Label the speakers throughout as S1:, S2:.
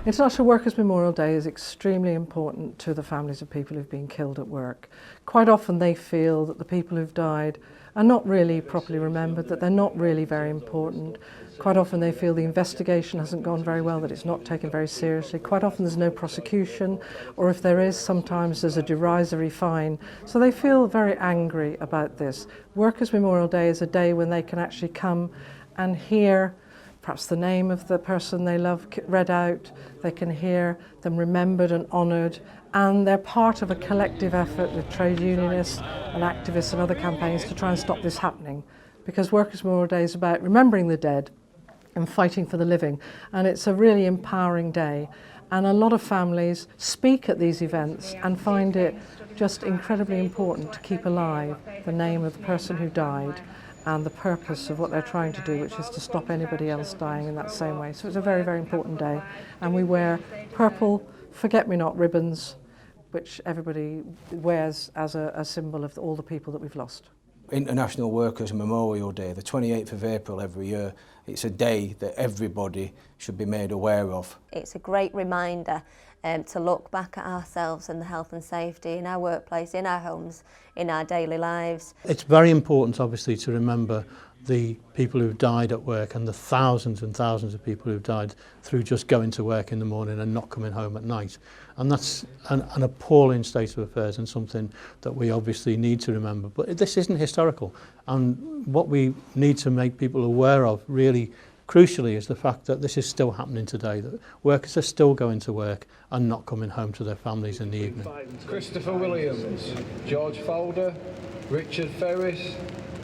S1: International Workers' Memorial Day is extremely important to the families of people who've been killed at work. Quite often they feel that the people who've died are not really properly remembered, that they're not really very important. Quite often they feel the investigation hasn't gone very well, that it's not taken very seriously. Quite often there's no prosecution, or if there is, sometimes there's a derisory fine. So they feel very angry about this. Workers' Memorial Day is a day when they can actually come and hear perhaps the name of the person they love read out, they can hear them remembered and honoured, and they're part of a collective effort with trade unionists and activists and other campaigns to try and stop this happening. Because Workers' Memorial Day is about remembering the dead and fighting for the living, and it's a really empowering day. And a lot of families speak at these events and find it just incredibly important to keep alive the name of the person who died and the purpose of what they're trying to do, which is to stop anybody else dying in that same way. So it's a very, very important day. And we wear purple forget-me-not ribbons, which everybody wears as a symbol of all the people that we've lost.
S2: International Workers' Memorial Day, the 28th of April every year, it's a day that everybody should be made aware of.
S3: It's a great reminder to look back at ourselves and the health and safety in our workplace, in our homes, in our daily lives.
S4: It's very important, obviously, to remember the people who've died at work and the thousands and thousands of people who've died through just going to work in the morning and not coming home at night. And that's an appalling state of affairs and something that we obviously need to remember. But this isn't historical. And what we need to make people aware of, really crucially, is the fact that this is still happening today, that workers are still going to work and not coming home to their families in the evening.
S5: Christopher Williams, George Folder, Richard Ferris,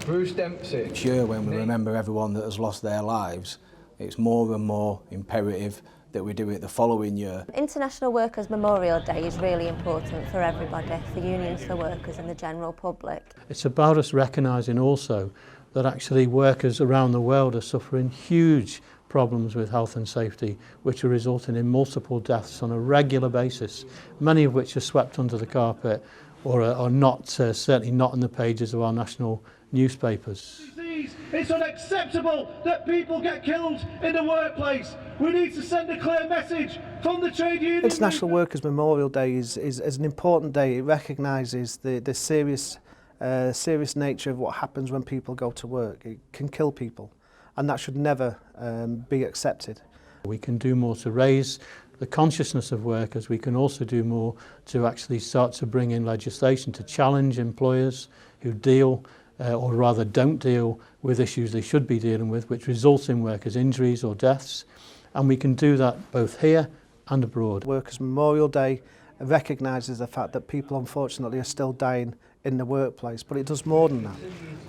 S5: Bruce Dempsey.
S2: Each year when we remember everyone that has lost their lives, it's more and more imperative that we do it the following year.
S3: International Workers' Memorial Day is really important for everybody, for unions, for workers and the general public.
S4: It's about us recognising also that actually workers around the world are suffering huge problems with health and safety, which are resulting in multiple deaths on a regular basis, many of which are swept under the carpet or are not, certainly not in the pages of our national newspapers.
S6: It's unacceptable that people get killed in the workplace. We need to send a clear message from the trade union.
S7: International Workers' Memorial Day is an important day. It recognises the serious nature of what happens when people go to work. It can kill people, and that should never be accepted.
S4: We can do more to raise the consciousness of workers. We can also do more to actually start to bring in legislation to challenge employers who deal or rather don't deal with issues they should be dealing with, which results in workers' injuries or deaths. And we can do that both here and abroad.
S7: Workers' Memorial Day recognises the fact that people unfortunately are still dying in the workplace, but it does more than that,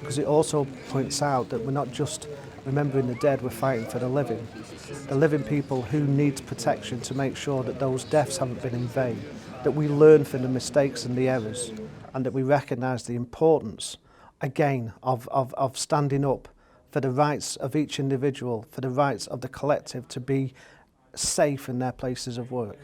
S7: because it also points out that we're not just remembering the dead, we're fighting for the living people who need protection to make sure that those deaths haven't been in vain, that we learn from the mistakes and the errors, and that we recognise the importance again of standing up for the rights of each individual, for the rights of the collective to be safe in their places of work.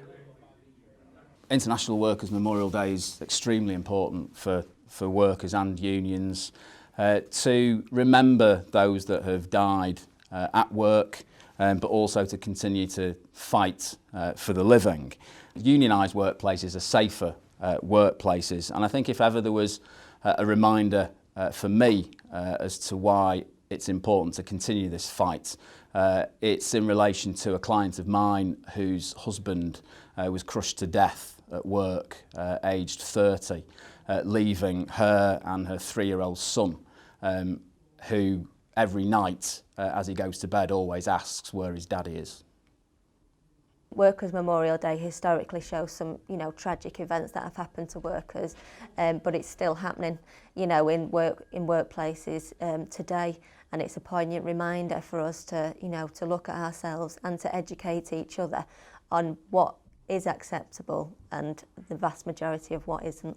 S8: International Workers' Memorial Day is extremely important for workers and unions to remember those that have died at work, but also to continue to fight for the living. Unionised workplaces are safer workplaces, and I think if ever there was a reminder for me as to why it's important to continue this fight, it's in relation to a client of mine whose husband was crushed to death at work, aged 30, leaving her and her 3-year-old son, who every night as he goes to bed always asks where his daddy is.
S3: Workers' Memorial Day historically shows some, tragic events that have happened to workers, but it's still happening, in workplaces today, and it's a poignant reminder for us to, to look at ourselves and to educate each other on what is acceptable and the vast majority of what isn't.